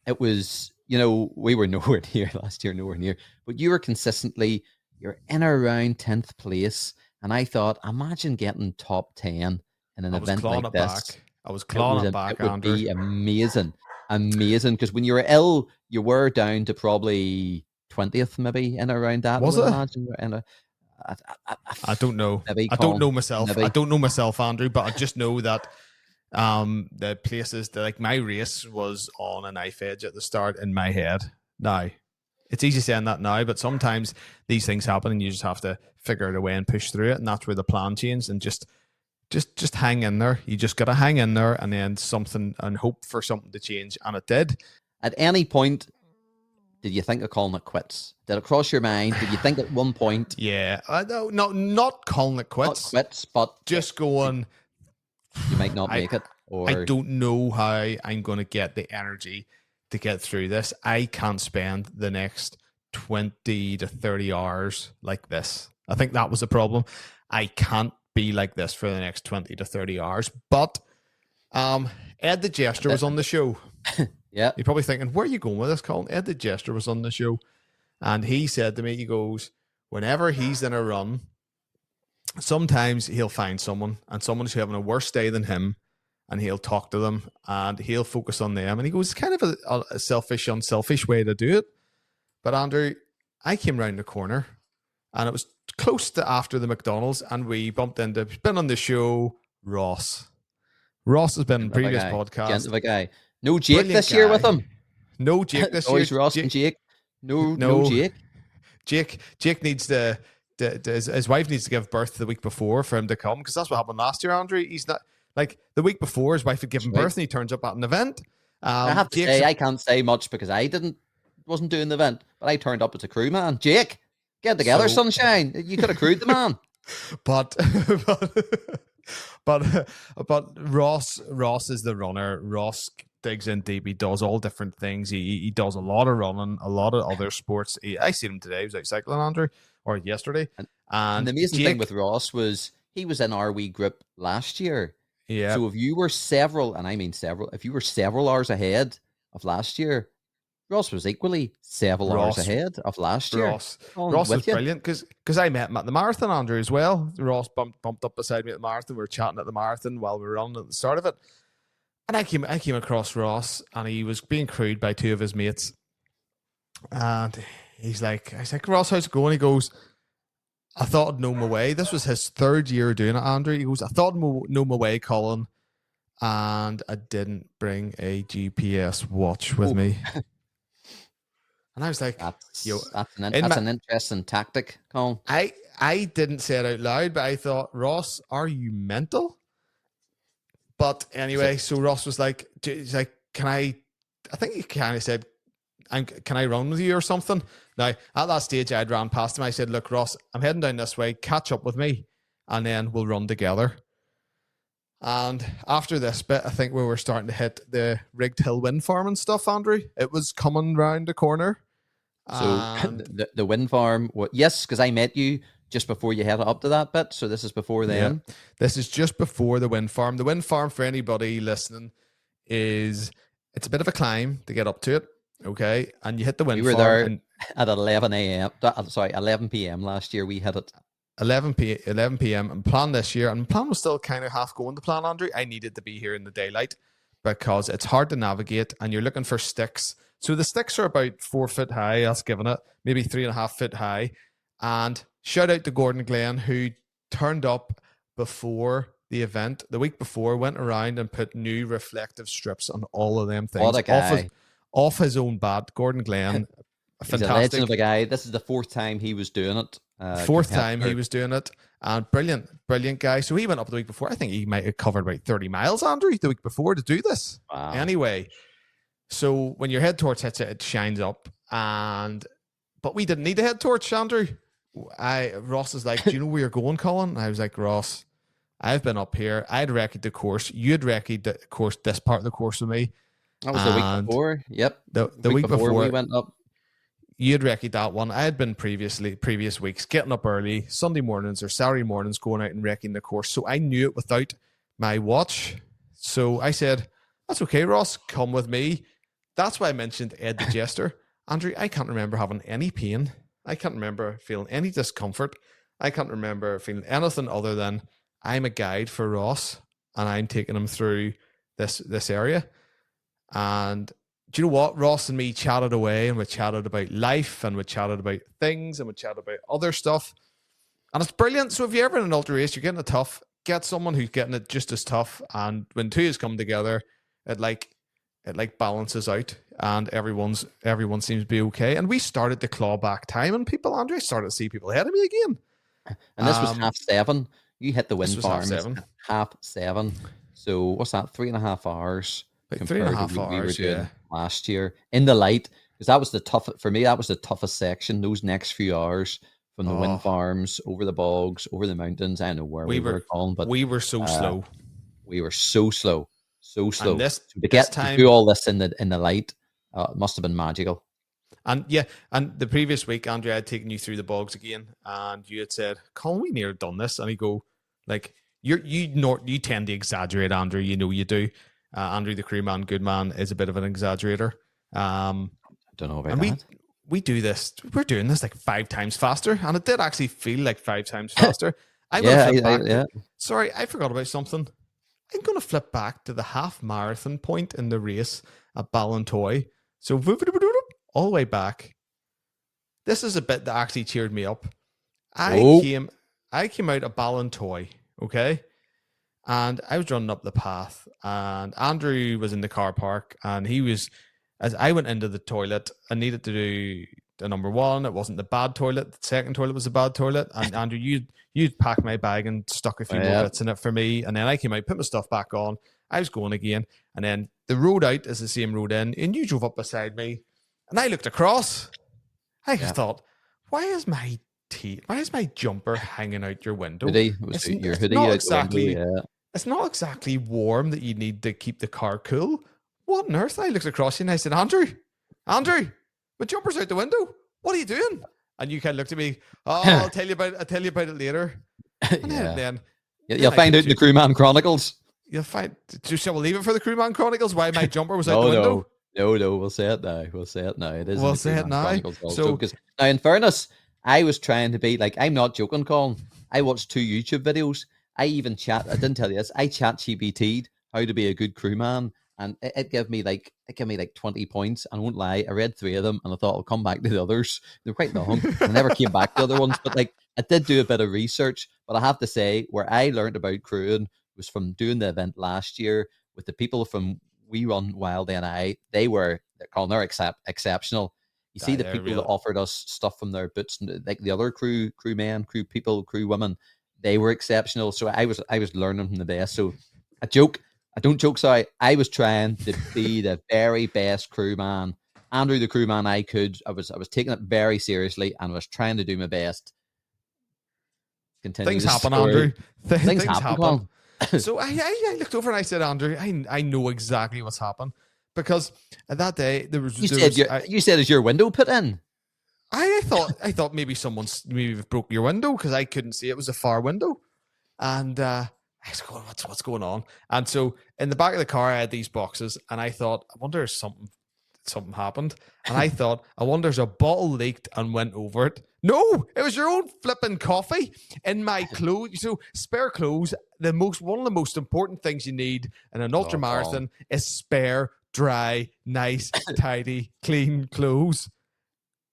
it was, we were nowhere near last year, nowhere near. But you were consistently, you're in or around 10th place, and I thought, imagine getting top 10 in an event like this. I was clawing it back, Andrew. It would be amazing, because when you were ill, you were down to probably 20th, maybe in around that. Was it? Imagine, I don't know. Maybe, I don't know myself. maybe. I don't know myself, Andrew, but I just know that the places that, like, my race was on a knife edge at the start in my head. Now, it's easy saying that now, but sometimes these things happen and you just have to figure it away and push through it, and that's where the plan changed. And just hang in there. You just got to hang in there, and then something, and hope for something to change, and it did. At any point, did you think of calling it quits? Did it cross your mind? Did you think at one point? Yeah, no, not calling it quits. Not quits, but just going. You might not make it. Or I don't know how I'm going to get the energy to get through this. I can't spend the next 20 to 30 hours like this. I think that was the problem. I can't be like this for the next 20 to 30 hours. But Ed the Jester was on the show. Yeah. You're probably thinking, where are you going with this, Colin? Ed the Jester was on the show. And he said to me, he goes, whenever he's in a run, sometimes he'll find someone, and someone who's having a worse day than him, and he'll talk to them, and he'll focus on them. And he goes, it's kind of a selfish, unselfish way to do it. But Andrew, I came round the corner, and it was close to after the McDonald's, and we bumped into, been on the show, Ross. Ross has been in previous podcasts. Gent of a guy. No Jake Brilliant this year guy. with him. No Jake this year. Always Ross and Jake. No Jake. Jake needs to his wife needs to give birth the week before for him to come, because that's what happened last year, Andrew. He's not, like, the week before his wife had given birth and he turns up at an event. I have to say, I can't say much because I wasn't doing the event, but I turned up as a crew man. Jake, get together, sunshine. You could have crewed the man. but Ross is the runner. Ross digs in deep. He does all different things. He does a lot of running, a lot of other sports. I seen him today. He was out cycling, Andrew, or yesterday. And the amazing thing with Ross was he was in our wee group last year. Yeah. So if you were several hours ahead of last year, Ross was equally several hours ahead of last year. Ross was brilliant because I met him at the marathon, Andrew, as well. Ross bumped up beside me at the marathon. We were chatting at the marathon while we were running at the start of it. And I came across Ross, and he was being crewed by two of his mates. And I was like, Ross, how's it going? He goes, I thought I'd know my way. This was his third year doing it, Andrew. He goes, I thought I'd know my way, Colin, and I didn't bring a GPS watch with me. And I was like, that's an interesting tactic, Colin. I didn't say it out loud, but I thought, Ross, are you mental? But anyway, so Ross was like, he's like, I think he kind of said, can I run with you or something? Now, at that stage, I'd ran past him. I said, look, Ross, I'm heading down this way. Catch up with me, and then we'll run together. And after this bit, I think we were starting to hit the Rigged Hill wind farm and stuff, Andrew. It was coming round the corner. So the wind farm, yes, because I met you just before you headed up to that bit. So this is before then. Yeah. This is just before the wind farm. The wind farm, for anybody listening, it's a bit of a climb to get up to it. Okay, and you hit the wind farm. We were there at 11 p.m. last year. We hit it 11 p.m. and plan this year. And plan was still kind of half going to plan, Andrew. I needed to be here in the daylight because it's hard to navigate, and you're looking for sticks. So the sticks are about 4 foot high. That's given it maybe 3.5 foot high. And shout out to Gordon Glenn, who turned up before the event, the week before, went around and put new reflective strips on all of them things. What a guy. Off his own bat, Gordon Glenn. He's a legend Fantastic. of a guy. This is the 4th time he was doing it. Fourth time he competitor. was doing it. And brilliant guy. So he went up the week before. I think he might have covered about 30 miles, Andrew, the week before to do this. Wow. Anyway, so when your head torch hits it, it shines up. But we didn't need a head torch, Andrew. Ross is like, do you know where you're going, Colin? And I was like, Ross, I've been up here. I'd recce the course. You'd recce the course, this part of the course with me. That was the week before. Yep. The week before we went up. You'd recce that one. I had been previous weeks getting up early, Sunday mornings or Saturday mornings, going out and wrecking the course. So I knew it without my watch. So I said, that's okay, Ross, come with me. That's why I mentioned Ed the Jester. Andrew, I can't remember having any pain. I can't remember feeling any discomfort. I can't remember feeling anything other than I'm a guide for Ross and I'm taking him through this area. And do you know what? Ross and me chatted away, and we chatted about life, and we chatted about things, and we chatted about other stuff. And it's brilliant. So if you're ever in an ultra race, you're getting it tough, get someone who's getting it just as tough. And when two has come together, it balances out, and everyone seems to be okay. And we started to claw back time, and people, Andrew, started to see people ahead of me again. And this was 7:30. You hit the wind was farm 7:30. 7:30. So what's that? 3.5 hours. Like compared to 3.5 what we were hours, doing yeah. last year in the light, because that was the toughest for me. That was the toughest section. Those next few hours from the wind farms over the bogs, over the mountains. I don't know where we were calling, but we were so slow. We were so slow. So And this to do all this in the light, it must have been magical. And yeah, and the previous week, Andrea had taken you through the bogs again, and you had said, "Colin, we near done this." And I go, like, you tend to exaggerate, Andrew. You know you do. Andrew, the crewman, good man, is a bit of an exaggerator. Don't know about and that. we do this. We're doing this like 5 times faster, and it did actually feel like 5 times faster. I'm gonna flip back. Sorry, I forgot about something. I'm going to flip back to the half marathon point in the race at Ballantoy. So all the way back. This is a bit that actually cheered me up. I came out of Ballantoy, okay? And I was running up the path, and Andrew was in the car park, and as I went into the toilet, I needed to do the number 1. It wasn't the bad toilet. The second toilet was the bad toilet. And Andrew, you'd packed my bag and stuck a few more bits in it for me. And then I came out, put my stuff back on. I was going again. And then the road out is the same road in. And you drove up beside me. And I looked across. I thought, why is my jumper hanging out your window? Your hoodie out exactly, the window, It's not exactly warm that you need to keep the car cool. What on earth? I looked across you and I said, Andrew, my jumper's out the window. What are you doing? And you kind of looked at me. Oh, I'll tell you about it later. And then you'll find out in the Crewman Chronicles. You'll find. Shall we leave it for the Crewman Chronicles? Why my jumper was out the window? No, we'll say it now. It is. We'll say it now. So, because now, in fairness, I was trying to be like, I'm not joking, Colin. I watched 2 YouTube videos. I didn't tell you this. I chat GPT'd how to be a good crewman. And it gave me like 20 points. I won't lie, I read 3 of them and I thought I'll come back to the others. They're quite long. I never came back to the other ones. But like I did do a bit of research. But I have to say, where I learned about crewing was from doing the event last year with the people from We Run Wild NI. They're exceptional. You see the people that offered us stuff from their boots, and like the other crewmen, crew people, crew women, they were exceptional. So I was learning from the best. So I don't joke, sorry. I was trying to be the very best crewman. Andrew, the crewman I could. I was taking it very seriously and was trying to do my best. Things happen, Andrew. Things happen. So I looked over and I said, Andrew, I know exactly what's happened. Because at that day you said, is your window put in? I thought maybe someone's broke your window because I couldn't see it was a far window. And I was going, what's going on? And so in the back of the car, I had these boxes, and I thought, I wonder if something happened. And I thought, I wonder if a bottle leaked and went over it. No, it was your own flipping coffee in my clothes. So spare clothes. One of the most important things you need in an ultra marathon is spare, dry, nice, tidy, clean clothes.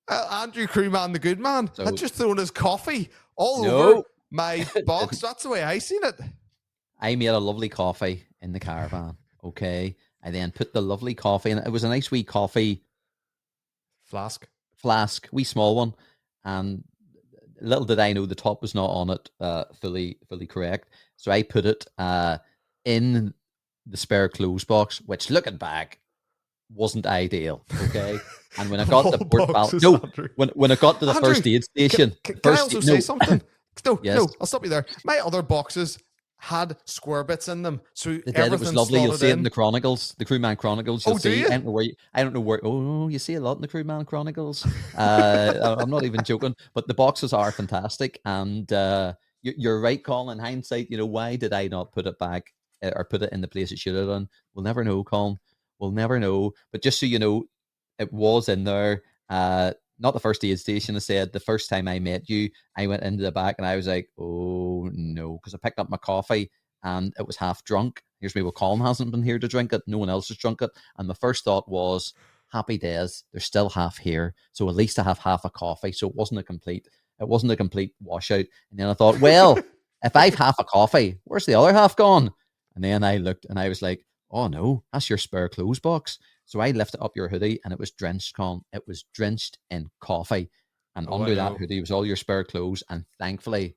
Andrew Crewman, the good man, had just thrown his coffee all my box. That's the way I seen it. I made a lovely coffee in the caravan. Okay. I then put the lovely coffee in. It was a nice wee coffee flask, wee small one. And little did I know the top was not on it fully correct. So I put it in the spare clothes box, which looking back wasn't ideal. Okay. And when I got the port balance, when I got to the Andrew, first aid station, Can I also say something? No, Yes. no, I'll stop you there. My other boxes had square bits in them, so they did. It was lovely. You'll see it in the Chronicles, the Crewman Chronicles. You'll see. Do you? I don't know where. Oh, you see a lot in the Crewman Chronicles. I'm not even joking. But the boxes are fantastic, and you're right, Colin. In hindsight, why did I not put it back or put it in the place it should have done? We'll never know, Colin. We'll never know. But just so you know, it was in there. Not the first aid station. I said the first time I met you, I went into the back and I was like, oh no, because I picked up my coffee and it was half drunk. Here's me, well, Colin hasn't been here to drink it. No one else has drunk it. And my first thought was, happy days. There's still half here. So at least I have half a coffee. So it wasn't a complete washout. And then I thought, well, if I've half a coffee, where's the other half gone? And then I looked and I was like, oh no, that's your spare clothes box. So I lifted up your hoodie and it was drenched, Colin. It was drenched in coffee. And under that hoodie was all your spare clothes. And thankfully,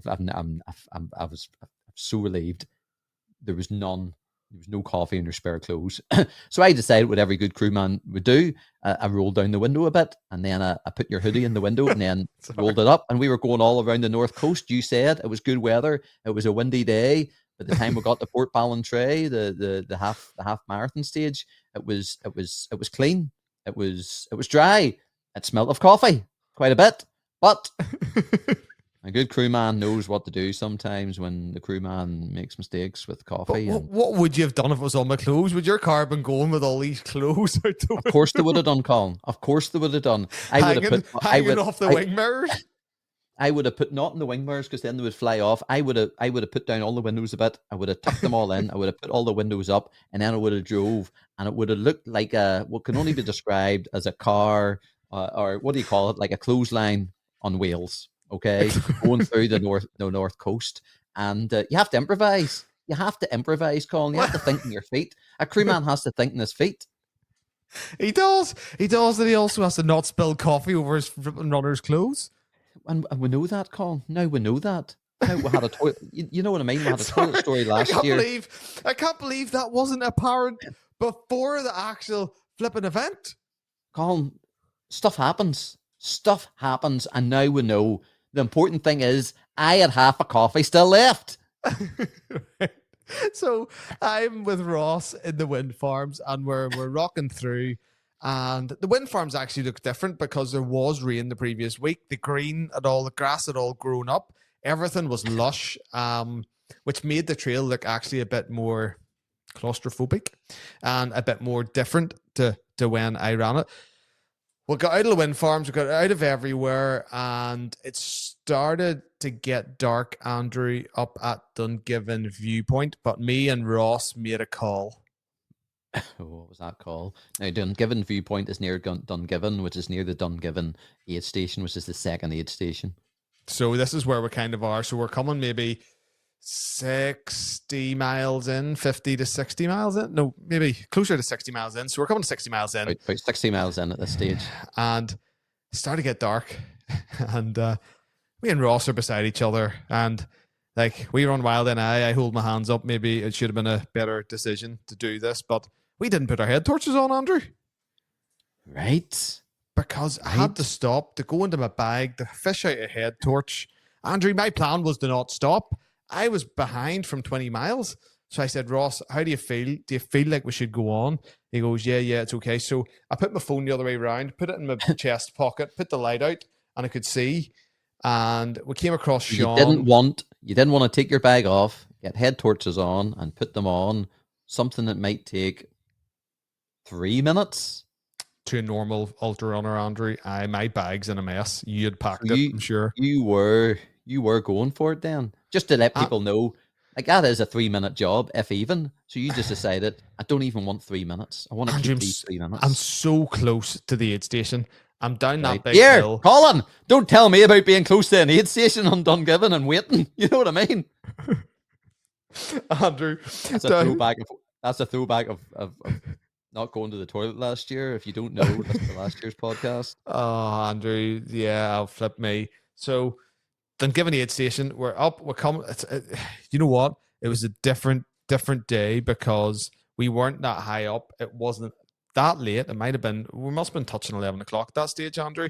I was so relieved. There was no coffee in your spare clothes. So I decided what every good crewman would do. I rolled down the window a bit and then I put your hoodie in the window and then rolled it up. And we were going all around the north coast. You said it was good weather. It was a windy day. By the time we got to Port Ballantrae, the half marathon stage, it was clean. It was dry. It smelled of coffee quite a bit. But a good crewman knows what to do sometimes when the crewman makes mistakes with coffee. What would you have done if it was on my clothes? Would your car have been going with all these clothes out the window? Of course they would have done, Colin. Of course they would have done. Hanging off the wing mirrors. I would have put not in the wing mirrors because then they would fly off. I would have put down all the windows a bit. I would have tucked them all in. I would have put all the windows up, and then I would have drove, and it would have looked like what can only be described as a car, or what do you call it, like a clothesline on wheels. Okay, going through the north coast, and you have to improvise. You have to improvise, Colin. You have to think on your feet. A crewman has to think on his feet. He does. And he also has to not spill coffee over his runner's clothes. And we know that, Colin. Now we know that. Now we had a toilet. You know what I mean? We had a toilet story last year. I can't believe that wasn't apparent before the actual flipping event. Colin, stuff happens. Stuff happens, and now we know. The important thing is, I had half a coffee still left. Right. So I'm with Ross in the wind farms, and we're rocking through. And the wind farms actually look different because there was rain the previous week. The the grass had all grown up. Everything was lush, which made the trail look actually a bit more claustrophobic and a bit more different to when I ran it. We got out of the wind farms, we got out of everywhere, and it started to get dark, Andrew, up at Dungiven Viewpoint. But me and Ross made a call. What was that call? Now, Dungiven Viewpoint is near Dungiven, which is near the Dungiven aid station, which is the second aid station. So this is where we kind of are. So we're coming maybe 60 miles in, 50 to 60 miles in. No, maybe closer to 60 miles in. So we're coming to 60 miles in. About 60 miles in at this stage. And it started to get dark. And me and Ross are beside each other. And like, we run wild and I hold my hands up. Maybe it should have been a better decision to do this. But we didn't put our head torches on, Andrew. Right. Because I had to stop to go into my bag to fish out a head torch. Andrew, my plan was to not stop. I was behind from 20 miles. So I said, Ross, how do you feel? Do you feel like we should go on? He goes, yeah, it's okay. So I put my phone the other way around, put it in my chest pocket, put the light out, and I could see. And we came across Sean. You didn't want to take your bag off, get head torches on, and put them on. Something that might take 3 minutes. To a normal ultra runner, Andrew, my bag's in a mess. You had packed it, I'm sure. You were going for it then, just to let people know. Like, that is a 3 minute job, if even. So you just decided, I don't even want 3 minutes. I want to keep these 3 minutes. I'm so close to the aid station. I'm down Right. that big Here, hill. Colin, don't tell me about being close to an aid station on Dungiven and waiting. You know what I mean? Andrew, That's a down, throwback of of not going to the toilet last year. If you don't know, listen to last year's podcast. oh, Andrew, yeah, I'll flip me. So, Dungiven aid station, we're up, we're coming. You know what? It was a different day because we weren't that high up. It wasn't that late. It might have been. We must have been touching 11 o'clock at that stage, Andrew.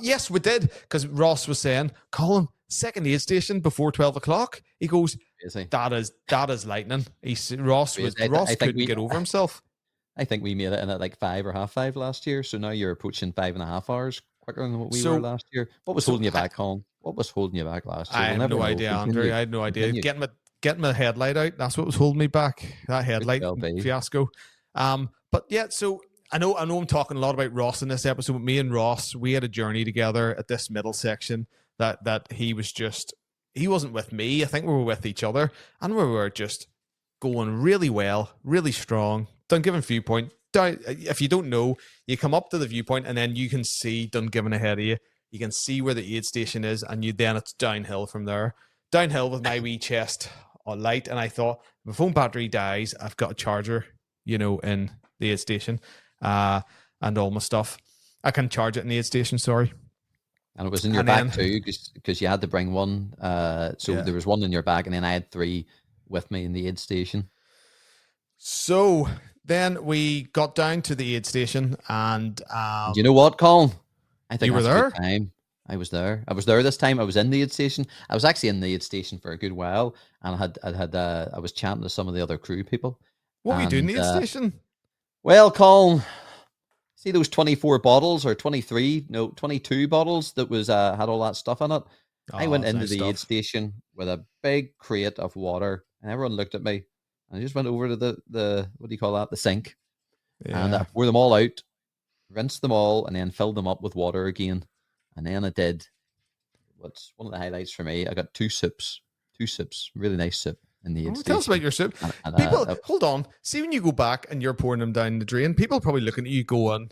Yes, we did because Ross was saying, "Colin, second aid station before 12 o'clock." He goes, Crazy. That is lightning. Ross Crazy. Ross I think couldn't get over himself. I think we made it in at like 5 or half 5 last year. So now you're approaching 5.5 hours quicker than what we So- were last year. What was so holding you I- back, Colin? What was holding you back last year? I We'll have never no know. idea, Andrew. Continue. I had no idea. Continue. Getting my headlight out. That's what was holding me back. That headlight well be. fiasco. But yeah, so I know I'm talking a lot about Ross in this episode. But me and Ross, we had a journey together at this middle section that he wasn't with me. I think we were with each other, and we were just going really well, really strong. Dungiven viewpoint. If you don't know, you come up to the viewpoint and then you can see Dungiven ahead of you. You can see where the aid station is, and then it's downhill from there. Downhill with my wee chest on light, and I thought, if my phone battery dies, I've got a charger, in the aid station, and all my stuff. I can charge it in the aid station. Sorry. And it was in your And bag then- too, because you had to bring one. So Yeah. there was one in your bag, and then I had 3 with me in the aid station. So then we got down to the aid station, and Do you know what, Colin? I think You were that's a good there? time. I was there. I was there this time. I was in the aid station. I was actually in the aid station for a good while, and I was chatting to some of the other crew people. what were you doing in the And, aid station? Well, Colin, see those 24 bottles or 22 bottles that was had all that stuff in it. I went into the aid station with a big crate of water, and everyone looked at me. And I just went over to the what do you call that? The sink, and I poured them all out, rinsed them all, and then filled them up with water again. And then I did what's one of the highlights for me. I got 2 sips, really nice sip in the aid station. Tell us about your soup. And, People, hold on. See, when you go back and you're pouring them down the drain, people are probably looking at you going,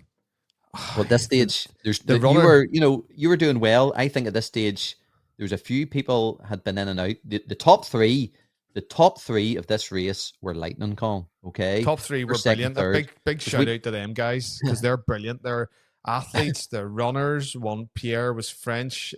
well, at this stage, the runner- you were doing well. I think at this stage, there was a few people had been in and out. The top three of this race were lightning, Colin. Okay, top 3 were second, brilliant. A third. big shout out to them guys because they're brilliant. They're athletes. They're runners. One Pierre was French.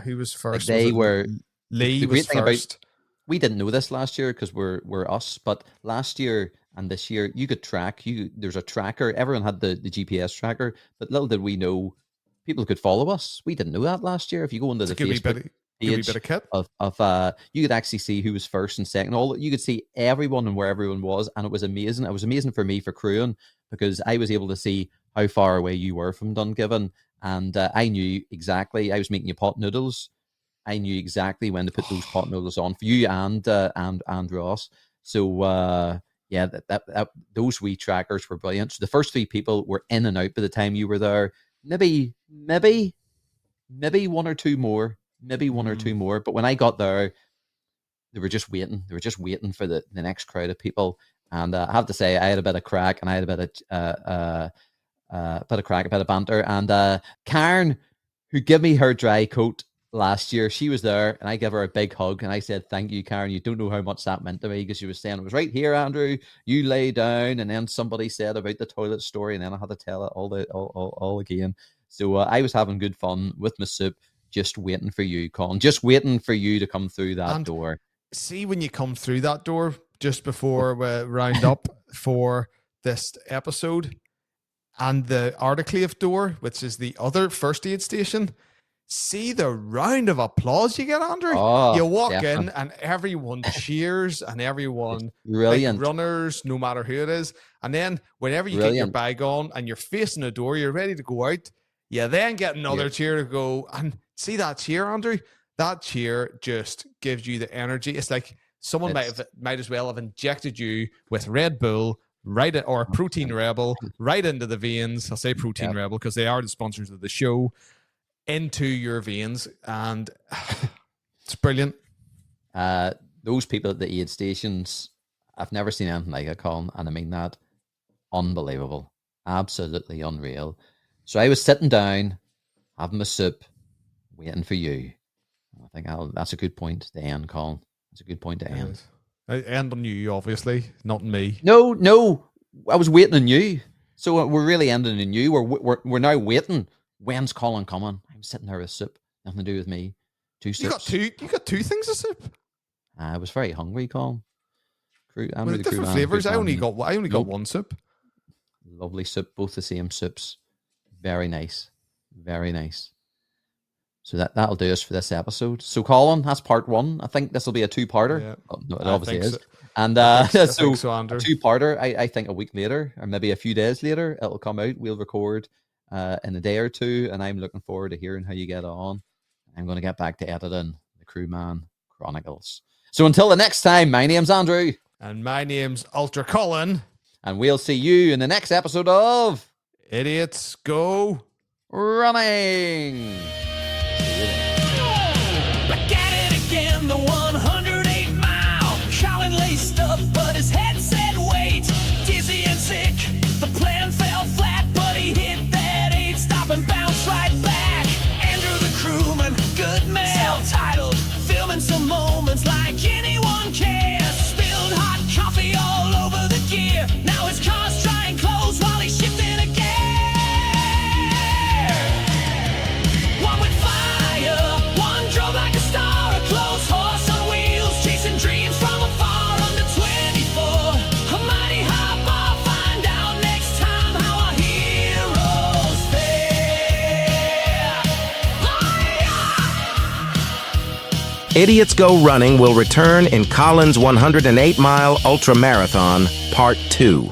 Who was first? They Was it were. Lee the was great thing about- first. We didn't know this last year because we're us, but last year and this year you could track. There's a tracker. Everyone had the GPS tracker, but little did we know people could follow us. We didn't know that last year. If you go into the Give me a Facebook bit of page kit. of you could actually see who was first and second. All you could see everyone and where everyone was, and it was amazing. It was amazing for me for crewing because I was able to see how far away you were from Dungiven, and I knew exactly. I was making you pot noodles. I knew exactly when to put those pot noodles on for you and Ross. So yeah, that those wee trackers were brilliant. So the first 3 people were in and out by the time you were there. Maybe 1 or 2 more. Maybe 1 or 2 more. But when I got there, they were just waiting. They were just waiting for the next crowd of people. And I have to say, I had a bit of crack, and I had a bit of banter. And Karen, who gave me her dry coat last year, she was there, and I gave her a big hug, and I said, "Thank you, Karen. You don't know how much that meant to me," because she was saying, "It was right here, Andrew. You lay down," and then somebody said about the toilet story, and then I had to tell it all again. So I was having good fun with my soup, just waiting for you, Colin, just waiting for you to come through that door. See, when you come through that door just before we round up for this episode, and the Ardiclave door, which is the other first aid station, see the round of applause you get, Andrew. Oh, You walk definitely. in and everyone cheers and everyone Brilliant. like runners, no matter who it is. And then whenever you get your Brilliant. bag on and you're facing the door, you're ready to go out, you then get another Yeah. cheer to go. And see that cheer, Andrew? That cheer just gives you the energy. It's like someone might as well have injected you with Red Bull or Protein Rebel right into the veins. I'll say Protein Yep. Rebel because they are the sponsors of the show, into your veins, and it's brilliant. Those people at the aid stations, I've never seen anything like it, Colin, and I mean that. Unbelievable. Absolutely unreal. So I was sitting down, having my soup, waiting for you. I think that's a good point to end, Colin. That's a good point to end. I end on you, obviously, not on me. No, I was waiting on you. So we're really ending on you. We're now waiting. When's Colin coming? I'm sitting there with soup, nothing to do with me. Two soups. You got two things of soup. I was very hungry, Colin. I'm With really different crew man, flavors. crew I only man. got Nope. one soup. Lovely soup, both the same soups. Very nice. Very nice. So that'll do us for this episode. So Colin, that's part 1. I think this will be a 2-parter. Yeah. Oh, no, it I obviously think is. so. And I so think so, Andrew. a 2-parter, I think a week later, or maybe a few days later, it'll come out. We'll record in a day or two, and I'm looking forward to hearing how you get on. I'm going to get back to editing the Crewman Chronicles. So until the next time, my name's Andrew. And my name's Ultra Colin. And we'll see you in the next episode of Idiots Go Running. Back at it again, the 108 mile. Colin laced up, but his head said wait. Dizzy and sick, the plan fell flat, but he hit that 8-stop and bounced right back. Andrew the crewman, good man, self-titled, filming some moments like anyone can. Spilled hot coffee all over the gear. Now his car's trying close while he's shifting a gear. One with fire, one drove like a star, a close horse on wheels, chasing dreams from afar. Under 24, a mighty high bar. Find out next time how our heroes fare. Idiots Go Running will return in Colin's 108-mile ultra marathon, Part 2.